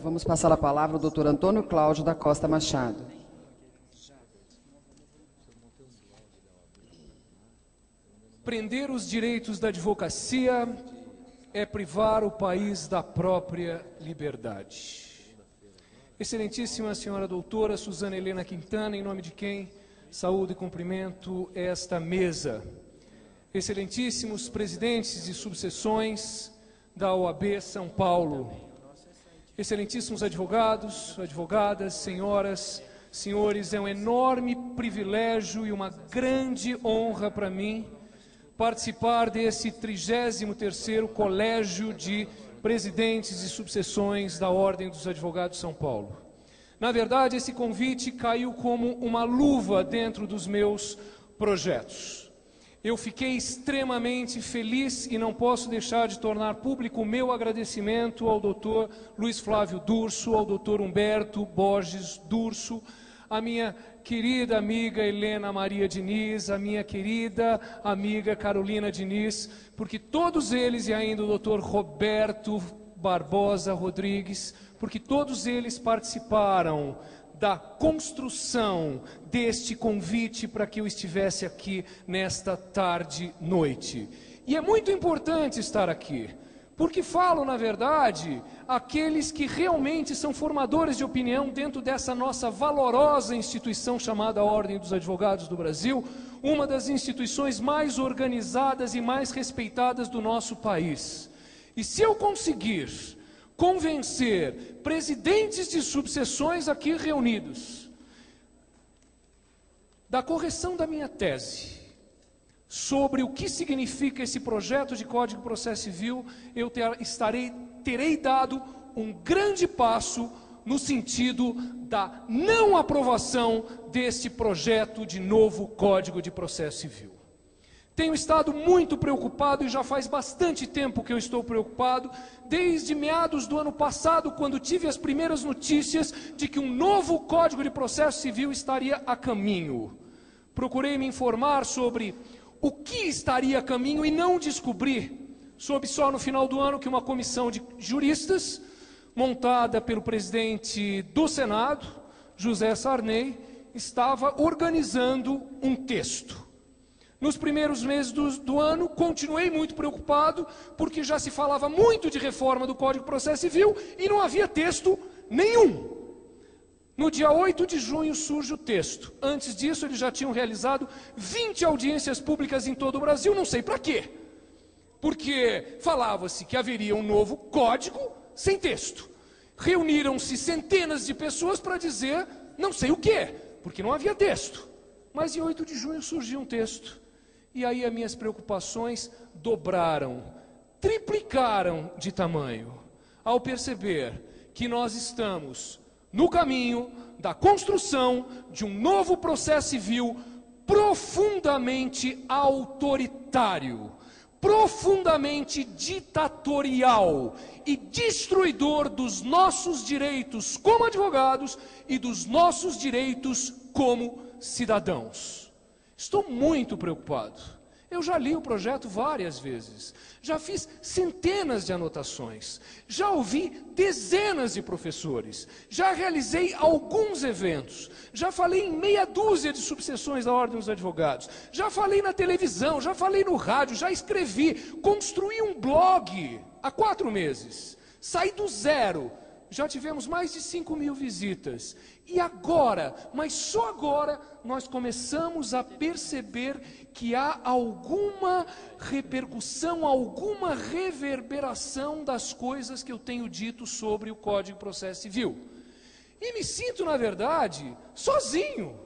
Vamos passar a palavra ao doutor Antônio Cláudio da Costa Machado. Prender os direitos da advocacia é privar o país da própria liberdade. Excelentíssima senhora doutora Suzana Helena Quintana, em nome de quem saúdo e cumprimento esta mesa. Excelentíssimos presidentes e subseções da OAB São Paulo. Excelentíssimos advogados, advogadas, senhoras, senhores, é um enorme privilégio e uma grande honra para mim participar desse 33º Colégio de Presidentes e Subseções da Ordem dos Advogados de São Paulo. Na verdade, esse convite caiu como uma luva dentro dos meus projetos. Eu fiquei extremamente feliz e não posso deixar de tornar público o meu agradecimento ao Dr. Luiz Flávio Durso, ao Dr. Humberto Borges Durso, a minha querida amiga Helena Maria Diniz, a minha querida amiga Carolina Diniz, porque todos eles, e ainda o Dr. Roberto Barbosa Rodrigues, porque todos eles participaram da construção deste convite para que eu estivesse aqui nesta tarde-noite. E é muito importante estar aqui, porque falam, na verdade, aqueles que realmente são formadores de opinião dentro dessa nossa valorosa instituição chamada Ordem dos Advogados do Brasil, uma das instituições mais organizadas e mais respeitadas do nosso país. E se eu conseguir convencer presidentes de subseções aqui reunidos da correção da minha tese sobre o que significa esse projeto de Código de Processo Civil, eu terei dado um grande passo no sentido da não aprovação deste projeto de novo Código de Processo Civil. Tenho estado muito preocupado e já faz bastante tempo que eu estou preocupado, desde meados do ano passado, quando tive as primeiras notícias de que um novo Código de Processo Civil estaria a caminho. Procurei me informar sobre o que estaria a caminho e não descobri, soube só no final do ano que uma comissão de juristas, montada pelo presidente do Senado, José Sarney, estava organizando um texto. Nos primeiros meses do ano, continuei muito preocupado, porque já se falava muito de reforma do Código de Processo Civil e não havia texto nenhum. No dia 8 de junho surge o texto. Antes disso, eles já tinham realizado 20 audiências públicas em todo o Brasil, não sei para quê. Porque falava-se que haveria um novo código sem texto. Reuniram-se centenas de pessoas para dizer não sei o quê, porque não havia texto. Mas em 8 de junho surgiu um texto. E aí as minhas preocupações dobraram, triplicaram de tamanho, ao perceber que nós estamos no caminho da construção de um novo processo civil profundamente autoritário, profundamente ditatorial e destruidor dos nossos direitos como advogados e dos nossos direitos como cidadãos. Estou muito preocupado. Eu já li o projeto várias vezes, já fiz centenas de anotações, já ouvi dezenas de professores, já realizei alguns eventos, já falei em meia dúzia de subseções da Ordem dos Advogados, já falei na televisão, já falei no rádio, já escrevi, construí um blog há 4 meses, saí do zero, já tivemos mais de 5.000 visitas. E agora, mas só agora, nós começamos a perceber que há alguma repercussão, alguma reverberação das coisas que eu tenho dito sobre o Código de Processo Civil. E me sinto, na verdade, sozinho,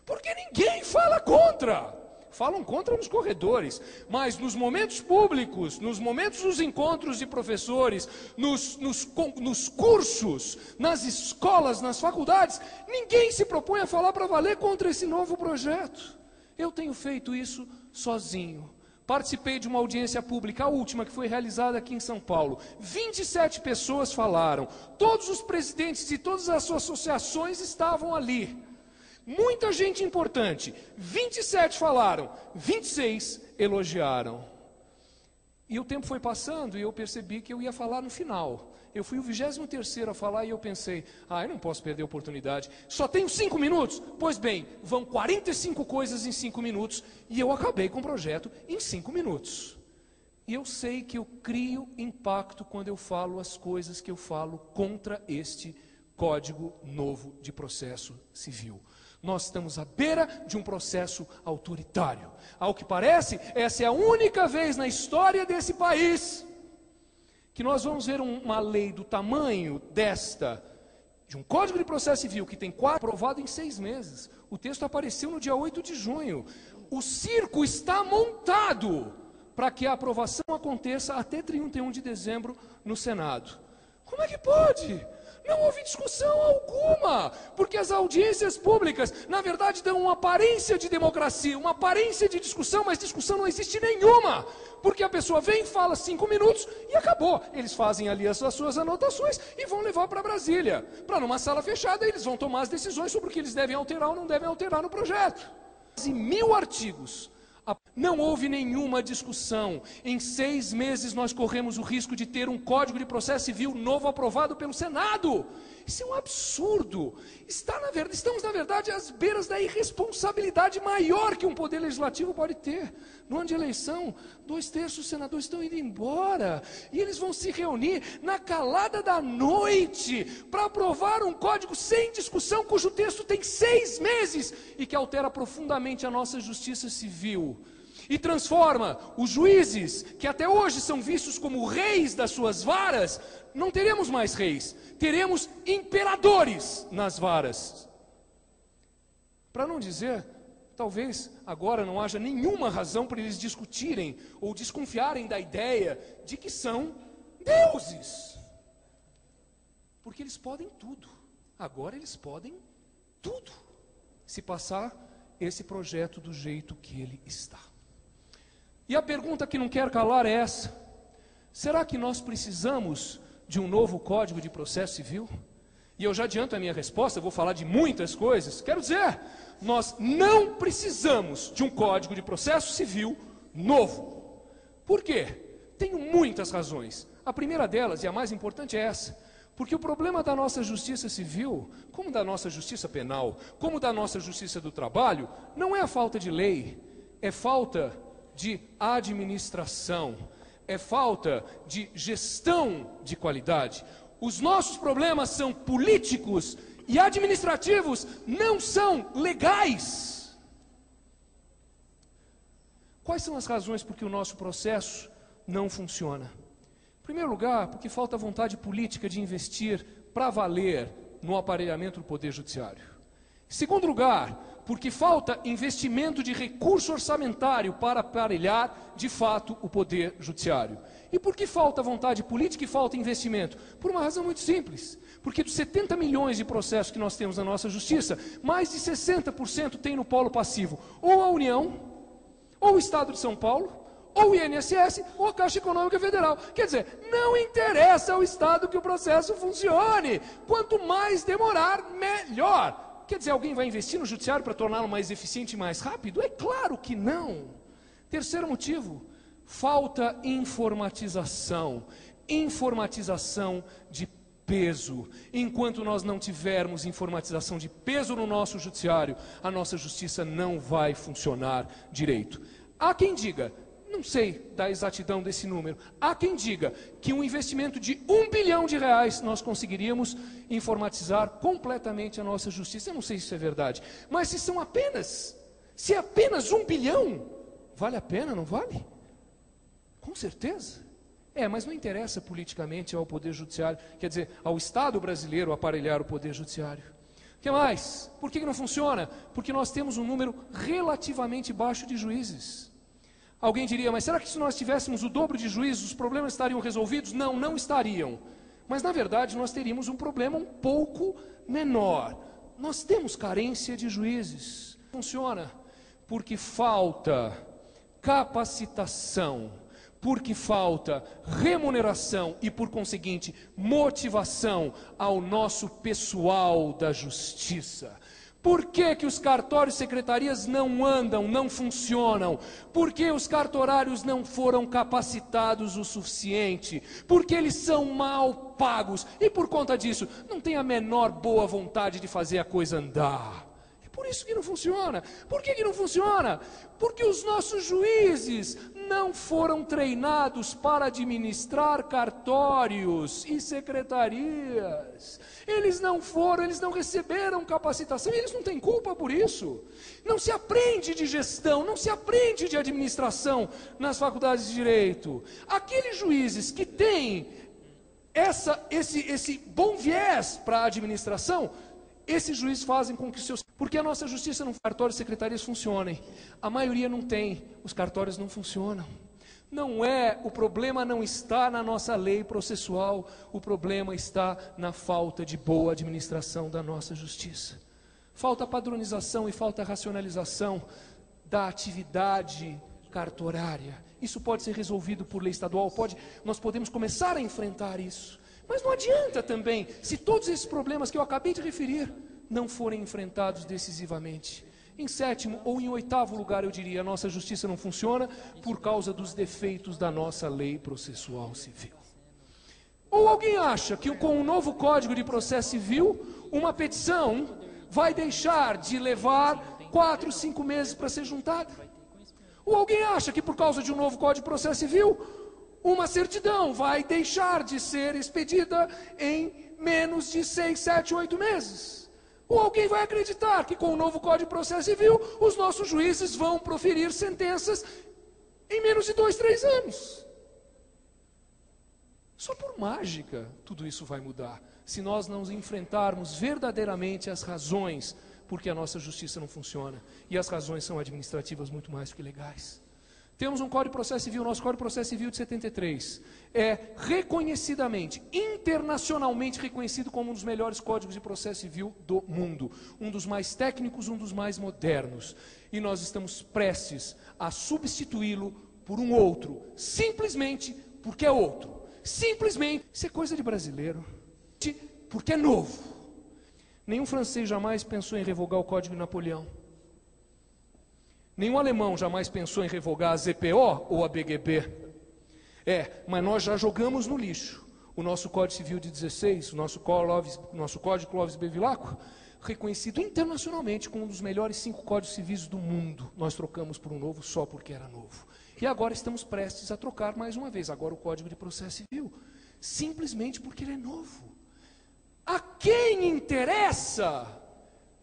porque ninguém fala contra. Falam contra nos corredores, mas nos momentos públicos, nos momentos dos encontros de professores, nos cursos, nas escolas, nas faculdades, ninguém se propõe a falar para valer contra esse novo projeto. Eu tenho feito isso sozinho. Participei de uma audiência pública, a última, que foi realizada aqui em São Paulo. 27 pessoas falaram, todos os presidentes de todas as suas associações estavam ali. Muita gente importante, 27 falaram, 26 elogiaram. E o tempo foi passando e eu percebi que eu ia falar no final. Eu fui o 23º a falar e eu pensei, eu não posso perder a oportunidade. Só tenho 5 minutos? Pois bem, vão 45 coisas em 5 minutos e eu acabei com o projeto em 5 minutos. E eu sei que eu crio impacto quando eu falo as coisas que eu falo contra este Código Novo de Processo Civil. Nós estamos à beira de um processo autoritário. Ao que parece, essa é a única vez na história desse país que nós vamos ver uma lei do tamanho de um Código de Processo Civil, que tem 4, aprovado em 6 meses. O texto apareceu no dia 8 de junho. O circo está montado para que a aprovação aconteça até 31 de dezembro no Senado. Como é que pode? Não houve discussão alguma, porque as audiências públicas, na verdade, dão uma aparência de democracia, uma aparência de discussão, mas discussão não existe nenhuma, porque a pessoa vem, fala 5 minutos e acabou. Eles fazem ali as suas anotações e vão levar para Brasília, para numa sala fechada eles vão tomar as decisões sobre o que eles devem alterar ou não devem alterar no projeto. Quase 1000 artigos. Não houve nenhuma discussão. Em 6 meses nós corremos o risco de ter um Código de Processo Civil novo aprovado pelo Senado. Isso é um absurdo. Estamos, na verdade, às beiras da irresponsabilidade maior que um poder legislativo pode ter. No ano de eleição, 2/3 dos senadores estão indo embora. E eles vão se reunir na calada da noite para aprovar um código sem discussão, cujo texto tem 6 meses e que altera profundamente a nossa justiça civil. E transforma os juízes, que até hoje são vistos como reis das suas varas. Não teremos mais reis, teremos imperadores nas varas. Para não dizer, talvez agora não haja nenhuma razão para eles discutirem ou desconfiarem da ideia de que são deuses. Porque eles podem tudo. Agora eles podem tudo, se passar esse projeto do jeito que ele está. E a pergunta que não quer calar é essa: será que nós precisamos de um novo Código de Processo Civil? E eu já adianto a minha resposta, eu vou falar de muitas coisas. Quero dizer, nós não precisamos de um Código de Processo Civil novo. Por quê? Tenho muitas razões. A primeira delas, e a mais importante, é essa: porque o problema da nossa justiça civil, como da nossa justiça penal, como da nossa justiça do trabalho, não é a falta de lei, é falta de administração, é falta de gestão de qualidade. Os nossos problemas são políticos e administrativos, não são legais. Quais são as razões por que o nosso processo não funciona? Em primeiro lugar, porque falta vontade política de investir para valer no aparelhamento do Poder Judiciário. Em segundo lugar, porque falta investimento de recurso orçamentário para aparelhar, de fato, o Poder Judiciário. E por que falta vontade política e falta investimento? Por uma razão muito simples. Porque dos 70 milhões de processos que nós temos na nossa justiça, mais de 60% tem no polo passivo ou a União, ou o Estado de São Paulo, ou o INSS, ou a Caixa Econômica Federal. Quer dizer, não interessa ao Estado que o processo funcione. Quanto mais demorar, melhor. Quer dizer, alguém vai investir no judiciário para torná-lo mais eficiente e mais rápido? É claro que não. Terceiro motivo, falta informatização. Informatização de peso. Enquanto nós não tivermos informatização de peso no nosso judiciário, a nossa justiça não vai funcionar direito. Há quem diga, não sei da exatidão desse número, há quem diga que um investimento de R$1 bilhão nós conseguiríamos informatizar completamente a nossa justiça. Eu não sei se isso é verdade, mas se é apenas 1 bilhão, vale a pena, não vale? Com certeza. Mas não interessa politicamente ao Poder Judiciário, quer dizer, ao Estado brasileiro aparelhar o Poder Judiciário. O que mais? Por que não funciona? Porque nós temos um número relativamente baixo de juízes. Alguém diria, mas será que se nós tivéssemos o dobro de juízes, os problemas estariam resolvidos? Não, não estariam. Mas na verdade nós teríamos um problema um pouco menor. Nós temos carência de juízes. Funciona porque falta capacitação, porque falta remuneração e, por conseguinte, motivação ao nosso pessoal da justiça. Por que que os cartórios e secretarias não andam, não funcionam? Por que os cartorários não foram capacitados o suficiente? Porque eles são mal pagos e por conta disso não tem a menor boa vontade de fazer a coisa andar. É por isso que não funciona. Por que que não funciona? Porque os nossos juízes não foram treinados para administrar cartórios e secretarias. Eles não foram, eles não receberam capacitação, e eles não têm culpa por isso. Não se aprende de gestão, não se aprende de administração nas faculdades de direito. Aqueles juízes que têm esse bom viés para a administração, esses juízes fazem com que os seus... Porque a nossa justiça não cartórios e secretarias funcionem. A maioria não tem, os cartórios não funcionam. Não é, o problema não está na nossa lei processual, o problema está na falta de boa administração da nossa justiça. Falta padronização e falta racionalização da atividade cartorária. Isso pode ser resolvido por lei estadual, nós podemos começar a enfrentar isso. Mas não adianta também, se todos esses problemas que eu acabei de referir não forem enfrentados decisivamente. Em sétimo ou em oitavo lugar, eu diria, a nossa justiça não funciona por causa dos defeitos da nossa lei processual civil. Ou alguém acha que com o novo Código de Processo Civil, uma petição vai deixar de levar 4, 5 meses para ser juntada? Ou alguém acha que por causa de um novo Código de Processo Civil, uma certidão vai deixar de ser expedida em menos de 6, 7, 8 meses? Ou alguém vai acreditar que com o novo Código de Processo Civil, os nossos juízes vão proferir sentenças em menos de 2, 3 anos? Só por mágica tudo isso vai mudar, se nós não enfrentarmos verdadeiramente as razões porque a nossa justiça não funciona. E as razões são administrativas muito mais do que legais. Temos um Código de Processo Civil, nosso Código de Processo Civil de 73, é reconhecidamente, internacionalmente reconhecido como um dos melhores códigos de processo civil do mundo. Um dos mais técnicos, um dos mais modernos. E nós estamos prestes a substituí-lo por um outro, simplesmente porque é outro. Simplesmente, isso é coisa de brasileiro, porque é novo. Nenhum francês jamais pensou em revogar o Código de Napoleão. Nenhum alemão jamais pensou em revogar a ZPO ou a BGB. Mas nós já jogamos no lixo o nosso Código Civil de 16, o nosso Código Clovis-Bevilacqua, reconhecido internacionalmente como um dos melhores 5 códigos civis do mundo. Nós trocamos por um novo só porque era novo. E agora estamos prestes a trocar mais uma vez, agora o Código de Processo Civil, simplesmente porque ele é novo. A quem interessa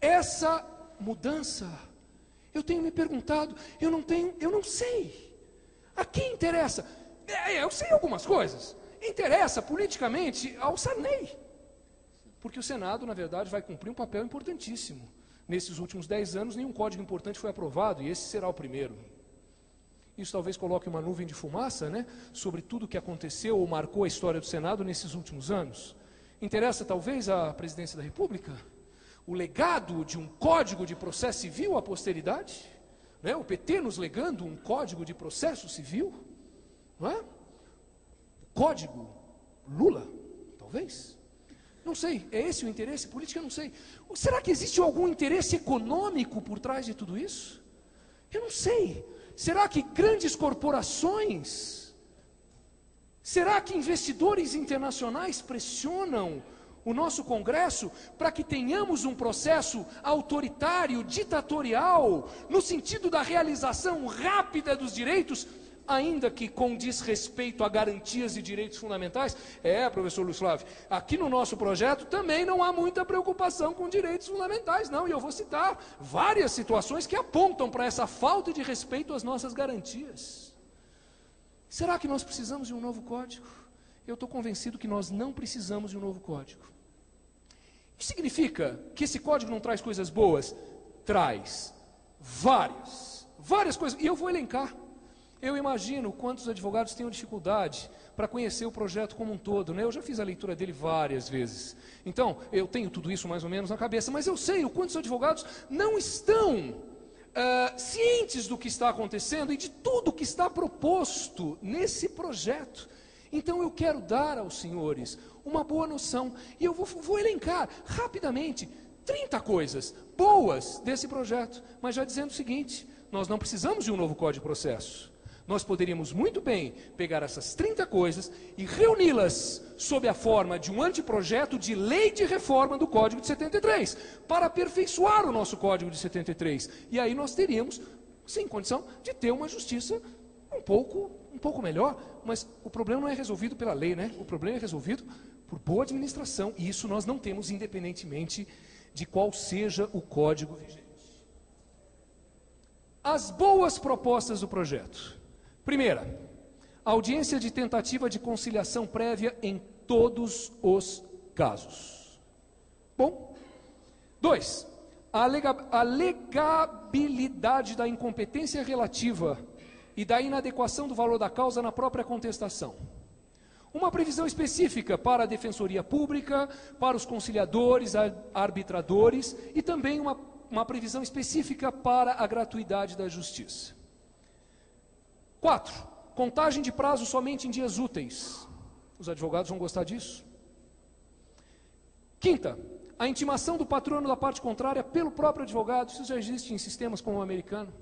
essa mudança? Eu tenho me perguntado, eu não sei. A quem interessa? Eu sei algumas coisas. Interessa politicamente ao Sarney. Porque o Senado, na verdade, vai cumprir um papel importantíssimo. Nesses últimos 10 anos, nenhum código importante foi aprovado, e esse será o primeiro. Isso talvez coloque uma nuvem de fumaça, sobre tudo o que aconteceu ou marcou a história do Senado nesses últimos anos. Interessa, talvez, à presidência da República? O legado de um Código de Processo Civil à posteridade? O PT nos legando um Código de Processo Civil? Não é? Código Lula, talvez? Não sei, é esse o interesse político? Eu não sei. Será que existe algum interesse econômico por trás de tudo isso? Eu não sei. Será que grandes corporações... Será que investidores internacionais pressionam o nosso Congresso para que tenhamos um processo autoritário, ditatorial, no sentido da realização rápida dos direitos, ainda que com desrespeito a garantias e direitos fundamentais? Professor Luiz Flávio, aqui no nosso projeto também não há muita preocupação com direitos fundamentais, não, e eu vou citar várias situações que apontam para essa falta de respeito às nossas garantias. Será que nós precisamos de um novo código? Eu estou convencido que nós não precisamos de um novo código. Isso significa que esse código não traz coisas boas? Traz várias coisas, e eu vou elencar. Eu imagino quantos advogados tenham dificuldade para conhecer o projeto como um todo, Eu já fiz a leitura dele várias vezes. Então, eu tenho tudo isso mais ou menos na cabeça, mas eu sei o quantos advogados não estão cientes do que está acontecendo e de tudo que está proposto nesse projeto. Então eu quero dar aos senhores uma boa noção, e eu vou elencar rapidamente 30 coisas boas desse projeto, mas já dizendo o seguinte: nós não precisamos de um novo Código de Processo. Nós poderíamos muito bem pegar essas 30 coisas e reuni-las sob a forma de um anteprojeto de lei de reforma do Código de 73, para aperfeiçoar o nosso Código de 73. E aí nós teríamos, sim, condição de ter uma justiça um pouco melhor, mas o problema não é resolvido pela lei, né? O problema é resolvido por boa administração, e isso nós não temos independentemente de qual seja o código vigente. As boas propostas do projeto. Primeira, audiência de tentativa de conciliação prévia em todos os casos. Bom. 2, a alegabilidade da incompetência relativa e da inadequação do valor da causa na própria contestação. Uma previsão específica para a Defensoria Pública, para os conciliadores, arbitradores, e também uma previsão específica para a gratuidade da justiça. 4, contagem de prazo somente em dias úteis. Os advogados vão gostar disso. 5ª, a intimação do patrono da parte contrária pelo próprio advogado. Isso já existe em sistemas como o americano.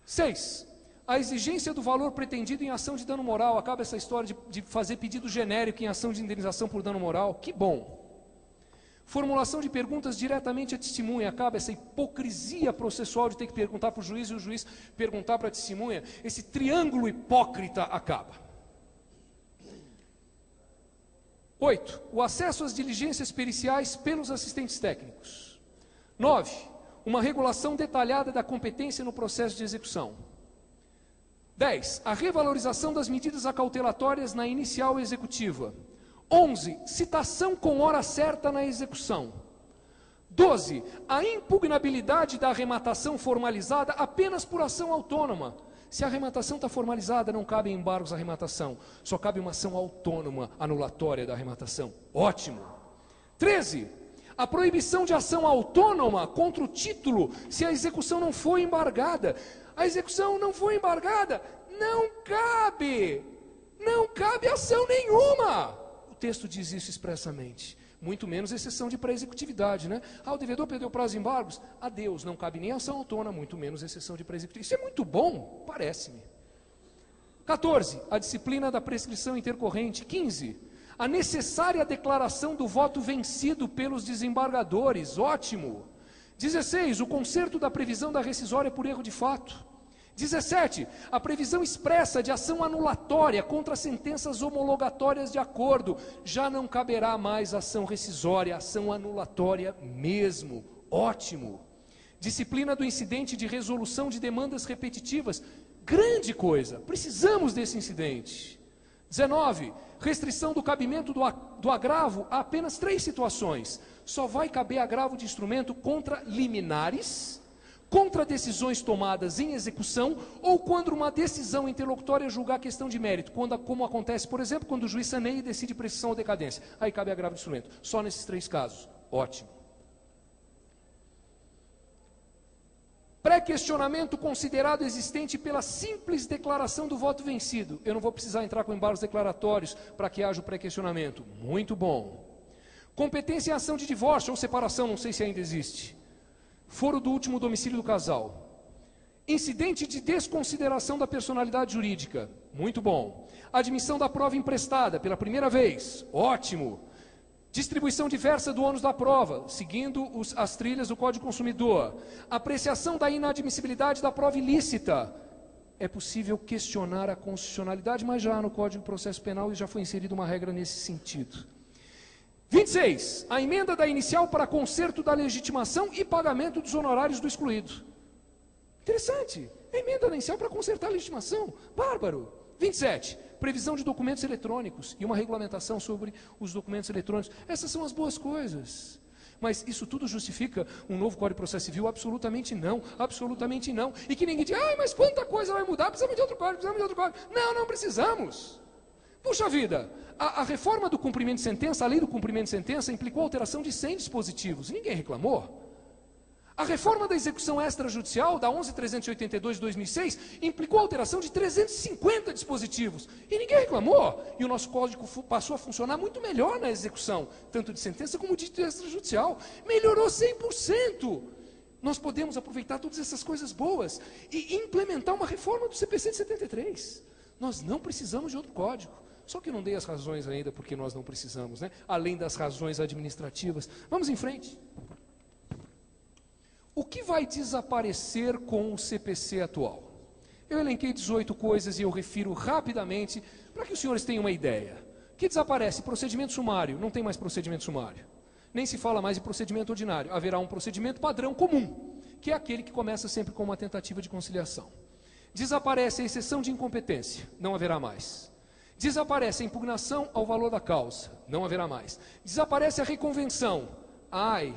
6, a exigência do valor pretendido em ação de dano moral. Acaba essa história de fazer pedido genérico em ação de indenização por dano moral. Que bom. Formulação de perguntas diretamente à testemunha. Acaba essa hipocrisia processual de ter que perguntar para o juiz e o juiz perguntar para a testemunha. Esse triângulo hipócrita acaba. 8, o acesso às diligências periciais pelos assistentes técnicos. 9, uma regulação detalhada da competência no processo de execução. 10, a revalorização das medidas acautelatórias na inicial executiva. 11, citação com hora certa na execução. 12, a impugnabilidade da arrematação formalizada apenas por ação autônoma. Se a arrematação está formalizada, não cabe embargos à arrematação. Só cabe uma ação autônoma anulatória da arrematação. Ótimo. 13, a proibição de ação autônoma contra o título se a execução não foi embargada. A execução não foi embargada, não cabe ação nenhuma. O texto diz isso expressamente. Muito menos exceção de pré-executividade, né? O devedor perdeu prazo de embargos? Adeus, não cabe nem ação autônoma, muito menos exceção de pré-executividade. Isso é muito bom, parece-me. 14, a disciplina da prescrição intercorrente. 15, a necessária declaração do voto vencido pelos desembargadores. Ótimo. 16, o conserto da previsão da rescisória por erro de fato. 17, a previsão expressa de ação anulatória contra sentenças homologatórias de acordo. Já não caberá mais ação rescisória, ação anulatória mesmo. Ótimo. Disciplina do incidente de resolução de demandas repetitivas. Grande coisa, precisamos desse incidente. 19, restrição do cabimento do agravo a apenas 3 situações. Só vai caber agravo de instrumento contra liminares, contra decisões tomadas em execução ou quando uma decisão interlocutória julgar questão de mérito, como acontece, por exemplo, quando o juiz saneia e decide prescrição ou decadência. Aí cabe agravo de instrumento. Só nesses 3 casos. Ótimo. Pré-questionamento considerado existente pela simples declaração do voto vencido. Eu não vou precisar entrar com embargos declaratórios para que haja o pré-questionamento. Muito bom. Competência em ação de divórcio ou separação, não sei se ainda existe. Foro do último domicílio do casal. Incidente de desconsideração da personalidade jurídica. Muito bom. Admissão da prova emprestada pela primeira vez. Ótimo. Distribuição diversa do ônus da prova, seguindo as trilhas do Código Consumidor. Apreciação da inadmissibilidade da prova ilícita. É possível questionar a constitucionalidade, mas já no Código de Processo Penal já foi inserida uma regra nesse sentido. 26. A emenda da inicial para conserto da legitimação e pagamento dos honorários do excluído. Interessante. A emenda da inicial para consertar a legitimação. Bárbaro. 27. Previsão de documentos eletrônicos e uma regulamentação sobre os documentos eletrônicos. Essas são as boas coisas. Mas isso tudo justifica um novo Código de Processo Civil? Absolutamente não. Absolutamente não. E que ninguém diz, mas quanta coisa vai mudar? Precisamos de outro código, precisamos de outro código. Não precisamos. Puxa vida, a reforma do cumprimento de sentença, a lei do cumprimento de sentença, implicou a alteração de 100 dispositivos. Ninguém reclamou. A reforma da execução extrajudicial, da 11.382 de 2006, implicou a alteração de 350 dispositivos. E ninguém reclamou. E o nosso código passou a funcionar muito melhor na execução, tanto de sentença como de extrajudicial. Melhorou 100%. Nós podemos aproveitar todas essas coisas boas e implementar uma reforma do CPC de 73. Nós não precisamos de outro código. Só que eu não dei as razões ainda porque nós não precisamos, né? Além das razões administrativas. Vamos em frente. O que vai desaparecer com o CPC atual? Eu elenquei 18 coisas e eu refiro rapidamente para que os senhores tenham uma ideia. O que desaparece? Procedimento sumário. Não tem mais procedimento sumário. Nem se fala mais de procedimento ordinário. Haverá um procedimento padrão comum, que é aquele que começa sempre com uma tentativa de conciliação. Desaparece a exceção de incompetência. Não haverá mais. Desaparece a impugnação ao valor da causa. Não haverá mais. Desaparece a reconvenção. Ai,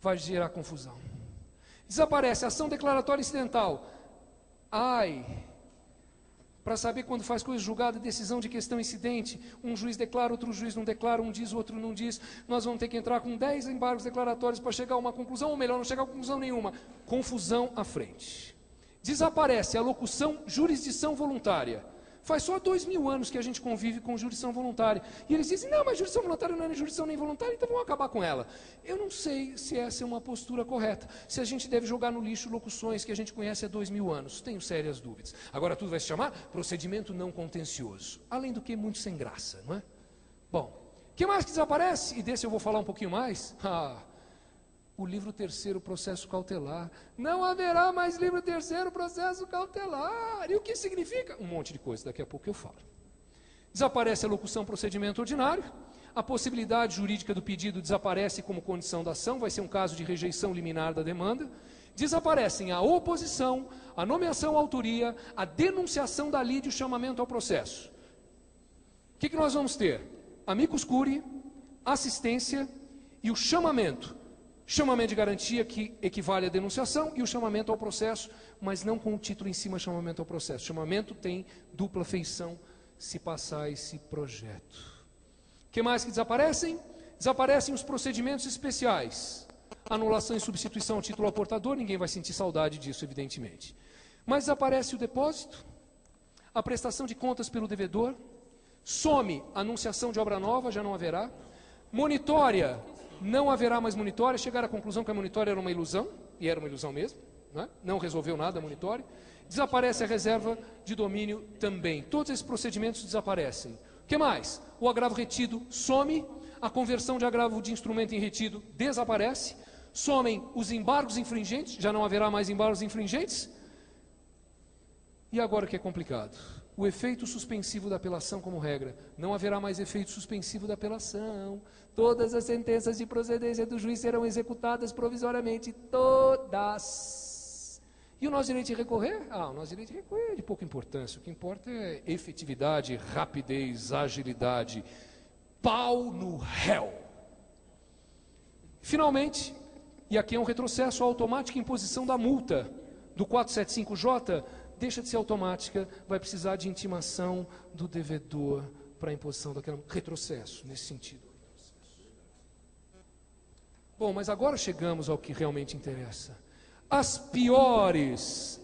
vai gerar confusão. Desaparece a ação declaratória incidental. Ai, para saber quando faz coisa julgada, decisão de questão incidente, um juiz declara, outro juiz não declara, um diz, outro não diz, nós vamos ter que entrar com 10 embargos declaratórios para chegar a uma conclusão, ou melhor, não chegar a conclusão nenhuma. Confusão à frente. Desaparece a locução jurisdição voluntária. Faz só 2000 anos que a gente convive com jurisdição voluntária. E eles dizem, não, mas jurisdição voluntária não é nem jurisdição nem voluntária, então vamos acabar com ela. Eu não sei se essa é uma postura correta. Se a gente deve jogar no lixo locuções que a gente conhece há 2000 anos. Tenho sérias dúvidas. Agora tudo vai se chamar procedimento não contencioso. Além do que, muito sem graça, não é? Bom, o que mais que desaparece? E desse eu vou falar um pouquinho mais. O livro terceiro, processo cautelar. Não haverá mais livro terceiro, processo cautelar. E o que significa? Um monte de coisa, daqui a pouco eu falo. Desaparece a locução procedimento ordinário. A possibilidade jurídica do pedido desaparece como condição da ação, vai ser um caso de rejeição liminar da demanda. Desaparecem a oposição, a nomeação à autoria, a denunciação da lide e o chamamento ao processo. O que nós vamos ter? Amicus curiae, assistência e o chamamento. Chamamento de garantia, que equivale à denunciação, e o chamamento ao processo, mas não com o título em cima, chamamento ao processo. Chamamento tem dupla feição se passar esse projeto. O que mais que desaparecem? Desaparecem os procedimentos especiais. Anulação e substituição ao título ao portador, ninguém vai sentir saudade disso, evidentemente. Mas desaparece o depósito, a prestação de contas pelo devedor, some a anunciação de obra nova, já não haverá, monitória, não haverá mais monitória, chegaram à conclusão que a monitória era uma ilusão, e era uma ilusão mesmo, não resolveu nada a monitória. Desaparece a reserva de domínio também. Todos esses procedimentos desaparecem. O que mais? O agravo retido some, a conversão de agravo de instrumento em retido desaparece, somem os embargos infringentes, já não haverá mais embargos infringentes. E agora o que é complicado? O efeito suspensivo da apelação como regra. Não haverá mais efeito suspensivo da apelação. Todas as sentenças de procedência do juiz serão executadas provisoriamente. Todas. E o nosso direito de recorrer? O nosso direito de recorrer é de pouca importância. O que importa é efetividade, rapidez, agilidade. Pau no réu. Finalmente, e aqui é um retrocesso, a automática imposição da multa do 475J deixa de ser automática, vai precisar de intimação do devedor para a imposição daquela... Retrocesso, nesse sentido. Bom, mas agora chegamos ao que realmente interessa. As piores,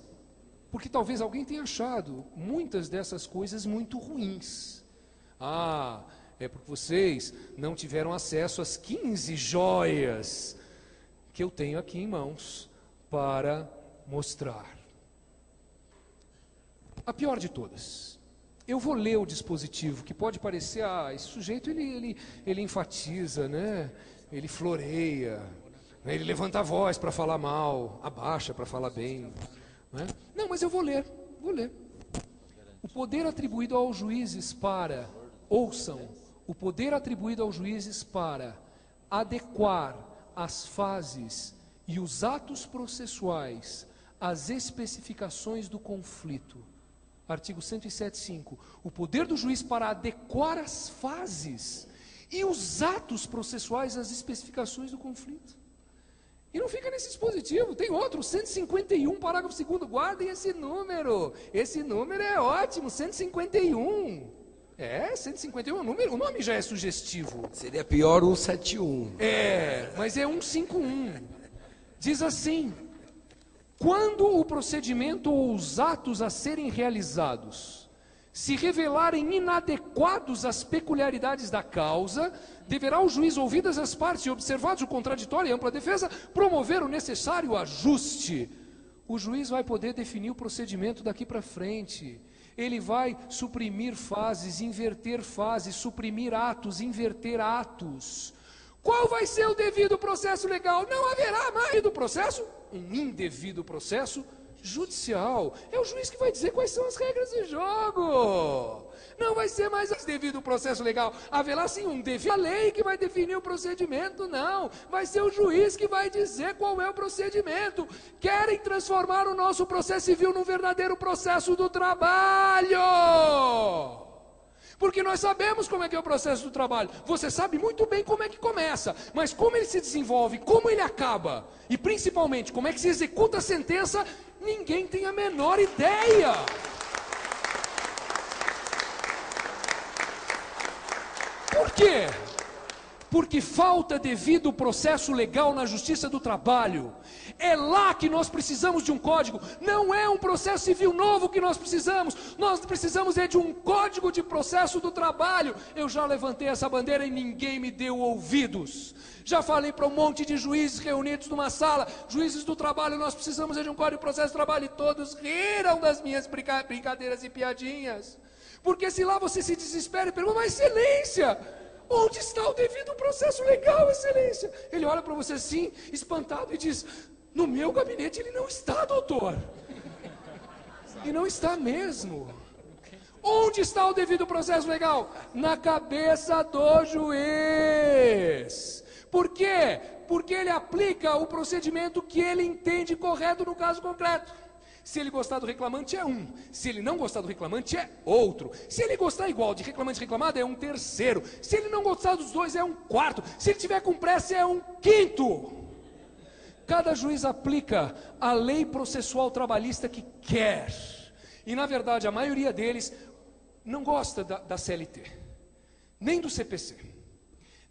porque talvez alguém tenha achado muitas dessas coisas muito ruins. É porque vocês não tiveram acesso às 15 joias que eu tenho aqui em mãos para mostrar. A pior de todas. Eu vou ler o dispositivo, que pode parecer, esse sujeito ele enfatiza, né? Ele floreia, né? Ele levanta a voz para falar mal, abaixa para falar bem. Né? Não, mas eu vou ler. O poder atribuído aos juízes para, ouçam, o poder atribuído aos juízes para adequar as fases e os atos processuais às especificações do conflito. Artigo 107.5. O poder do juiz para adequar as fases e os atos processuais às especificações do conflito. E não fica nesse dispositivo, tem outro, 151, parágrafo 2º, guardem esse número. Esse número é ótimo, 151. 151 é o número, o nome já é sugestivo. Seria pior 171. Mas é 151. Diz assim: quando o procedimento ou os atos a serem realizados se revelarem inadequados às peculiaridades da causa, deverá o juiz, ouvidas as partes e observados o contraditório e ampla defesa, promover o necessário ajuste. O juiz vai poder definir o procedimento daqui para frente. Ele vai suprimir fases, inverter fases, suprimir atos, inverter atos. Qual vai ser o devido processo legal? Não haverá mais devido processo, um indevido processo judicial. É o juiz que vai dizer quais são as regras do jogo. Não vai ser mais devido processo legal. Haverá sim um devido, a lei que vai definir o procedimento, não. Vai ser o juiz que vai dizer qual é o procedimento. Querem transformar o nosso processo civil num verdadeiro processo do trabalho. Porque nós sabemos como é que é o processo do trabalho. Você sabe muito bem como é que começa, mas como ele se desenvolve, como ele acaba, e principalmente como é que se executa a sentença, ninguém tem a menor ideia. Por quê? Porque falta devido processo legal na justiça do trabalho. É lá que nós precisamos de um código. Não é um processo civil novo que nós precisamos. Nós precisamos de um código de processo do trabalho. Eu já levantei essa bandeira e ninguém me deu ouvidos. Já falei para um monte de juízes reunidos numa sala. Juízes do trabalho, nós precisamos de um código de processo do trabalho. E todos riram das minhas brincadeiras e piadinhas. Porque se lá você se desespera e pergunta: mas excelência, onde está o devido processo legal, excelência? Ele olha para você assim, espantado, e diz: no meu gabinete ele não está, doutor. E não está mesmo. Onde está o devido processo legal? Na cabeça do juiz. Por quê? Porque ele aplica o procedimento que ele entende correto no caso concreto. Se ele gostar do reclamante é um, se ele não gostar do reclamante é outro. Se ele gostar igual de reclamante e reclamado é um terceiro. Se ele não gostar dos dois é um quarto. Se ele tiver com pressa é um quinto. Cada juiz aplica a lei processual trabalhista que quer. E na verdade a maioria deles não gosta da CLT, nem do CPC,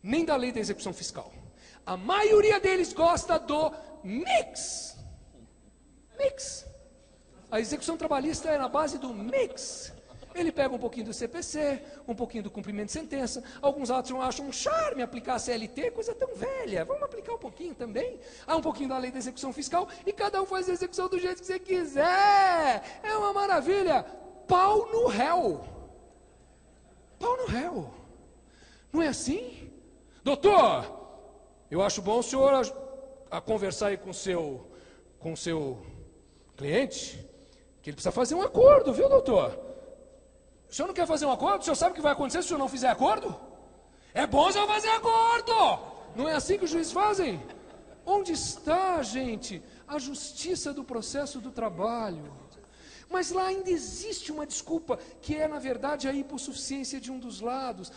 nem da lei da execução fiscal. A maioria deles gosta do mix. A execução trabalhista é na base do mix. Ele pega um pouquinho do CPC, um pouquinho do cumprimento de sentença. Alguns acham um charme aplicar a CLT, coisa tão velha. Vamos aplicar um pouquinho também. Há um pouquinho da lei da execução fiscal e cada um faz a execução do jeito que você quiser. É uma maravilha. Pau no réu. Pau no réu. Não é assim? Doutor, eu acho bom o senhor a conversar aí com o seu cliente, que ele precisa fazer um acordo, viu, doutor? O senhor não quer fazer um acordo? O senhor sabe o que vai acontecer se o senhor não fizer acordo? É bom o senhor fazer acordo! Não é assim que os juízes fazem? Onde está, gente, a justiça do processo do trabalho? Mas lá ainda existe uma desculpa, que é, na verdade, a hipossuficiência de um dos lados.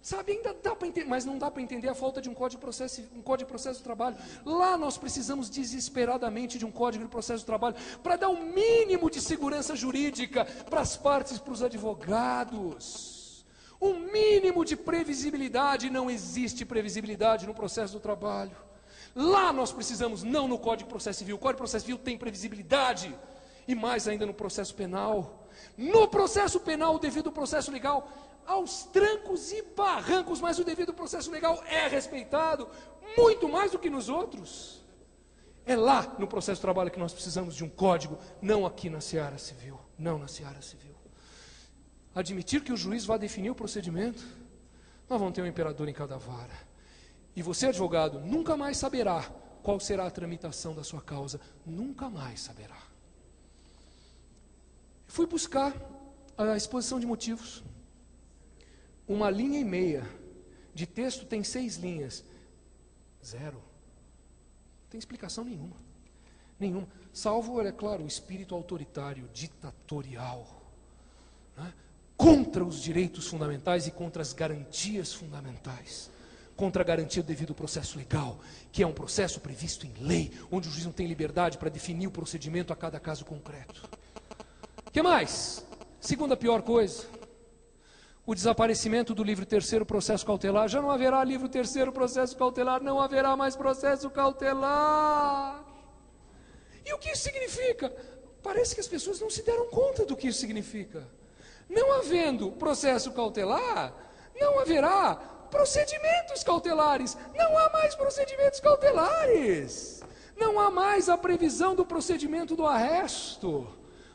Sabe, ainda dá para entender, mas não dá para entender a falta de um código de processo do trabalho. Lá nós precisamos desesperadamente de um código de processo do trabalho para dar um mínimo de segurança jurídica para as partes, para os advogados. Um mínimo de previsibilidade. Não existe previsibilidade no processo do trabalho. Lá nós precisamos, não no Código de Processo Civil. O Código de Processo Civil tem previsibilidade. E mais ainda no processo penal. No processo penal, o devido processo legal, aos trancos e barrancos, mas o devido processo legal é respeitado, muito mais do que nos outros. É lá no processo de trabalho que nós precisamos de um código, não aqui na seara civil, não na seara civil. Admitir que o juiz vai definir o procedimento, nós vamos ter um imperador em cada vara. E você, advogado, nunca mais saberá qual será a tramitação da sua causa, nunca mais saberá. Fui buscar a exposição de motivos. 1,5 linha de texto tem 6 linhas. 0. Não tem explicação nenhuma. Nenhuma. Salvo, é claro, o espírito autoritário, ditatorial, né? Contra os direitos fundamentais e contra as garantias fundamentais. Contra a garantia do devido processo legal, que é um processo previsto em lei, onde o juiz não tem liberdade para definir o procedimento a cada caso concreto. O que mais? Segunda pior coisa. O desaparecimento do livro terceiro processo cautelar. Já não haverá livro terceiro processo cautelar, não haverá mais processo cautelar. E o que isso significa? Parece que as pessoas não se deram conta do que isso significa. Não havendo processo cautelar, não haverá procedimentos cautelares. Não há mais procedimentos cautelares. Não há mais a previsão do procedimento do arresto,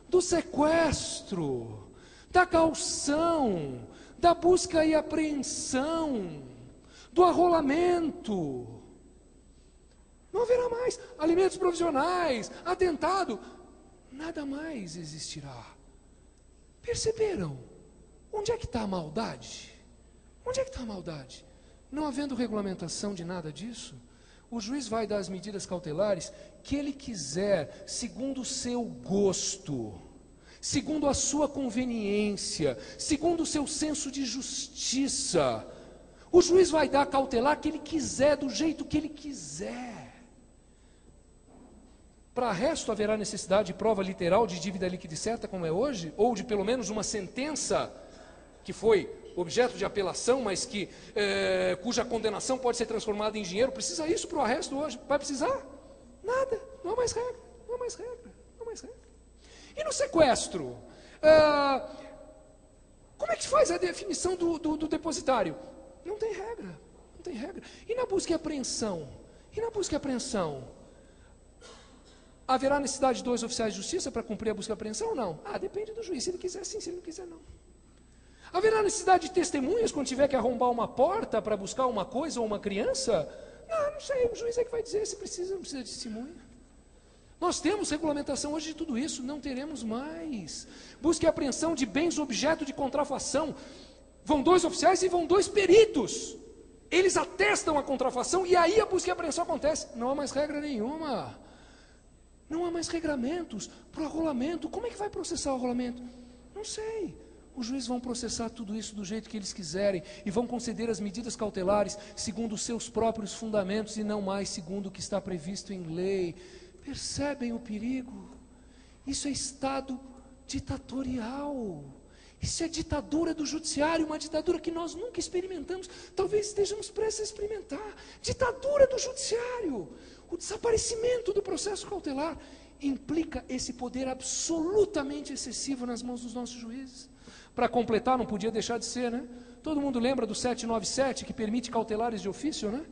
do sequestro, da caução, da busca e apreensão, do arrolamento. Não haverá mais alimentos provisionais, atentado, nada mais existirá. Perceberam? Onde é que está a maldade? Onde é que está a maldade? Não havendo regulamentação de nada disso, o juiz vai dar as medidas cautelares que ele quiser, segundo o seu gosto, segundo a sua conveniência, segundo o seu senso de justiça. O juiz vai dar cautelar que ele quiser, do jeito que ele quiser. Para arresto haverá necessidade de prova literal de dívida líquida e certa, como é hoje, ou de pelo menos uma sentença que foi objeto de apelação, mas que cuja condenação pode ser transformada em dinheiro. Precisa isso para o arresto hoje? Vai precisar? Nada, não há mais regra, não há mais regra, não há mais regra. E no sequestro? Como é que se faz a definição do depositário? Não tem regra, não tem regra. E na busca e apreensão? E na busca e apreensão? Haverá necessidade de 2 oficiais de justiça para cumprir a busca e apreensão ou não? Depende do juiz, se ele quiser sim, se ele não quiser não. Haverá necessidade de testemunhas quando tiver que arrombar uma porta para buscar uma coisa ou uma criança? Não sei, o juiz é que vai dizer se precisa ou não precisa de testemunha. Nós temos regulamentação hoje de tudo isso, não teremos mais. Busca e apreensão de bens objeto de contrafação. Vão 2 oficiais e vão 2 peritos. Eles atestam a contrafação e aí a busca e apreensão acontece. Não há mais regra nenhuma. Não há mais regramentos para o arrolamento. Como é que vai processar o arrolamento? Não sei. Os juízes vão processar tudo isso do jeito que eles quiserem e vão conceder as medidas cautelares segundo os seus próprios fundamentos e não mais segundo o que está previsto em lei. Percebem o perigo? Isso é Estado ditatorial. Isso é ditadura do judiciário, uma ditadura que nós nunca experimentamos, talvez estejamos prestes a experimentar. Ditadura do judiciário. O desaparecimento do processo cautelar implica esse poder absolutamente excessivo nas mãos dos nossos juízes. Para completar, não podia deixar de ser, né? Todo mundo lembra do 797, que permite cautelares de ofício, né?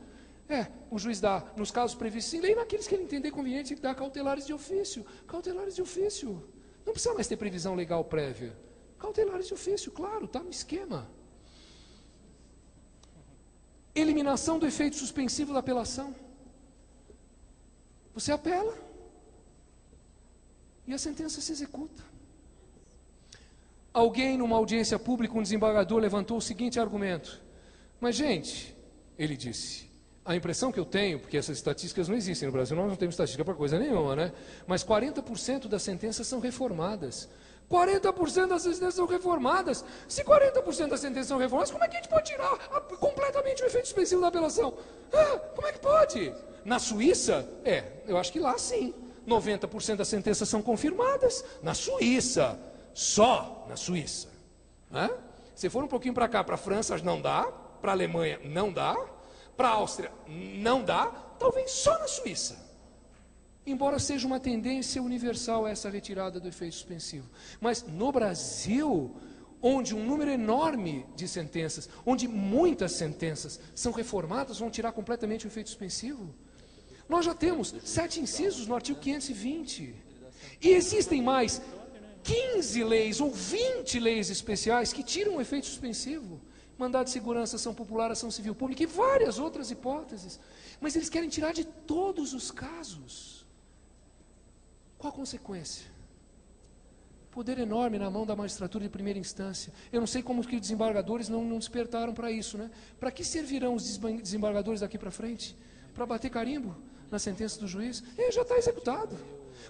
O juiz dá, nos casos previstos em lei, naqueles que ele entender conveniente, dá cautelares de ofício. Cautelares de ofício. Não precisa mais ter previsão legal prévia. Cautelares de ofício, claro, está no esquema. Eliminação do efeito suspensivo da apelação. Você apela e a sentença se executa. Alguém numa audiência pública, um desembargador, levantou o seguinte argumento. Mas, gente, ele disse, a impressão que eu tenho, porque essas estatísticas não existem no Brasil, nós não temos estatística para coisa nenhuma, né? Mas 40% das sentenças são reformadas. 40% das sentenças são reformadas. Se 40% das sentenças são reformadas, como é que a gente pode tirar completamente o efeito suspensivo da apelação? Como é que pode? Na Suíça, eu acho que lá sim. 90% das sentenças são confirmadas. Na Suíça, só na Suíça. Se for um pouquinho para cá, para a França, não dá. Para a Alemanha, não dá. Para a Áustria, não dá. Talvez só na Suíça. Embora seja uma tendência universal essa retirada do efeito suspensivo. Mas no Brasil, onde um número enorme de sentenças, onde muitas sentenças são reformadas, vão tirar completamente o efeito suspensivo. Nós já temos 7 incisos no artigo 520. E existem mais 15 leis ou 20 leis especiais que tiram o efeito suspensivo. Mandado de segurança, ação popular, ação civil pública e várias outras hipóteses. Mas eles querem tirar de todos os casos. Qual a consequência? Poder enorme na mão da magistratura de primeira instância. Eu não sei como que os desembargadores não despertaram para isso, né? Para que servirão os desembargadores daqui para frente? Para bater carimbo na sentença do juiz? Já está executado.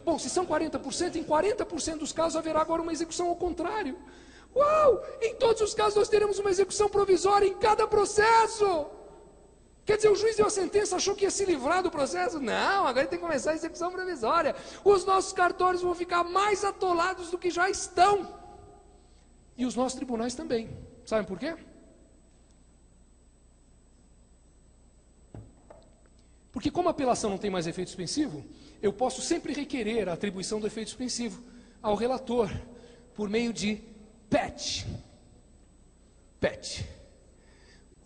Bom, se são 40%, em 40% dos casos haverá agora uma execução ao contrário. Uau! Em todos os casos nós teremos uma execução provisória em cada processo. Quer dizer, o juiz deu a sentença, achou que ia se livrar do processo? Não, agora tem que começar a execução provisória. Os nossos cartórios vão ficar mais atolados do que já estão. E os nossos tribunais também. Sabem por quê? Porque como a apelação não tem mais efeito suspensivo, eu posso sempre requerer a atribuição do efeito suspensivo ao relator, por meio de PET. PET.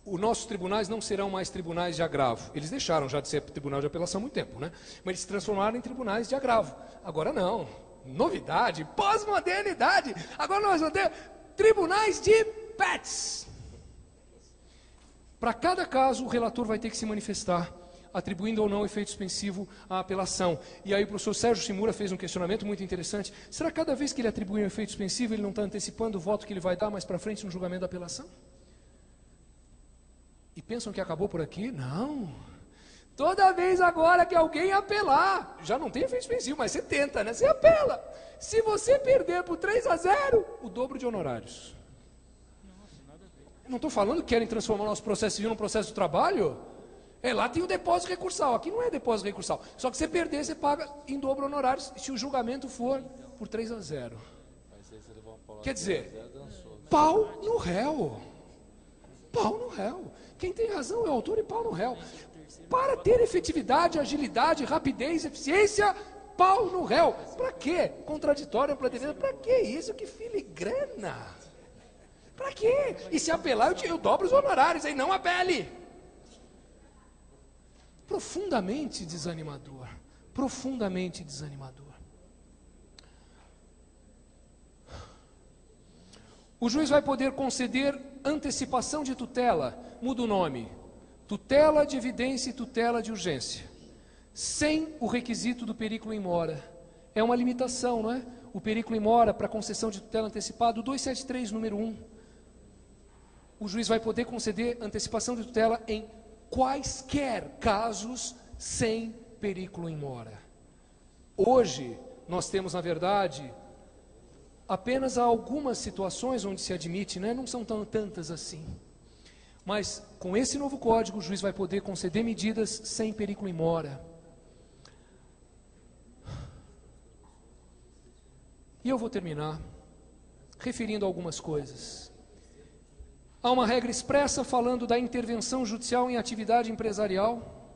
Os nossos tribunais não serão mais tribunais de agravo. Eles deixaram já de ser tribunal de apelação há muito tempo, né? Mas eles se transformaram em tribunais de agravo. Agora não. Novidade, pós-modernidade. Agora nós vamos ter tribunais de PETs. Para cada caso, o relator vai ter que se manifestar, atribuindo ou não efeito suspensivo à apelação. E aí o professor Sérgio Shimura fez um questionamento muito interessante. Será que cada vez que ele atribui um efeito suspensivo, ele não está antecipando o voto que ele vai dar mais para frente no julgamento da apelação? E pensam que acabou por aqui? Não. Toda vez agora que alguém apelar, já não tem efeito suspensivo, mas você tenta, né? Você apela. Se você perder por 3-0, o dobro de honorários. Não estou falando que querem transformar o nosso processo civil num processo de trabalho. Lá tem o depósito recursal, aqui não é depósito recursal. Só que se você perder, você paga em dobro honorários se o julgamento for por 3-0. Quer dizer, pau no réu. Pau no réu. Quem tem razão é o autor e pau no réu. Para ter efetividade, agilidade, rapidez, eficiência, pau no réu. Para quê? Contraditório, ampla-defesa. Para que isso? Que filigrana. Para quê? E se apelar, eu dobro os honorários, aí não apele. Profundamente desanimador. Profundamente desanimador. O juiz vai poder conceder antecipação de tutela, muda o nome, tutela de evidência e tutela de urgência, sem o requisito do perículo in mora. É uma limitação, não é? O perículo in mora para concessão de tutela antecipada, o 273, número 1. O juiz vai poder conceder antecipação de tutela em quaisquer casos sem perículo in mora. Hoje, nós temos, na verdade, apenas algumas situações onde se admite, né? Não são tantas assim. Mas, com esse novo código, o juiz vai poder conceder medidas sem perículo in mora. E eu vou terminar referindo algumas coisas. Há uma regra expressa falando da intervenção judicial em atividade empresarial.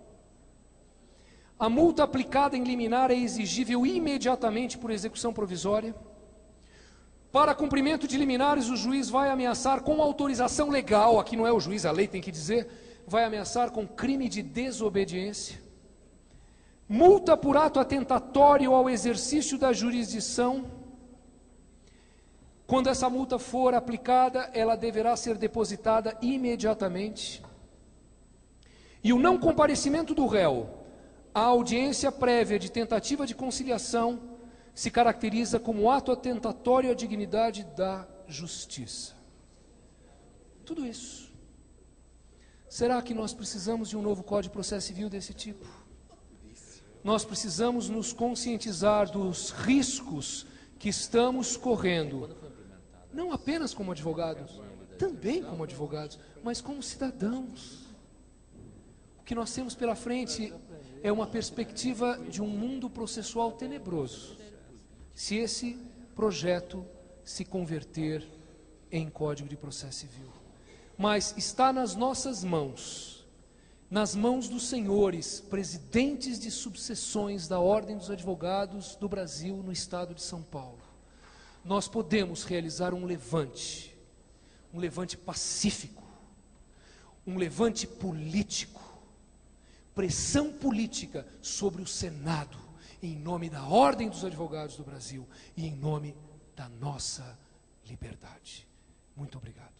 A multa aplicada em liminar é exigível imediatamente por execução provisória. Para cumprimento de liminares, o juiz vai ameaçar com autorização legal, aqui não é o juiz, a lei tem que dizer, vai ameaçar com crime de desobediência. Multa por ato atentatório ao exercício da jurisdição. Quando essa multa for aplicada, ela deverá ser depositada imediatamente. E o não comparecimento do réu à audiência prévia de tentativa de conciliação se caracteriza como ato atentatório à dignidade da justiça. Tudo isso. Será que nós precisamos de um novo Código de Processo Civil desse tipo? Nós precisamos nos conscientizar dos riscos que estamos correndo, não apenas como advogados, também como advogados, mas como cidadãos. O que nós temos pela frente é uma perspectiva de um mundo processual tenebroso, se esse projeto se converter em Código de Processo Civil. Mas está nas nossas mãos, nas mãos dos senhores, presidentes de subseções da Ordem dos Advogados do Brasil no estado de São Paulo. Nós podemos realizar um levante pacífico, um levante político, pressão política sobre o Senado, em nome da Ordem dos Advogados do Brasil e em nome da nossa liberdade. Muito obrigado.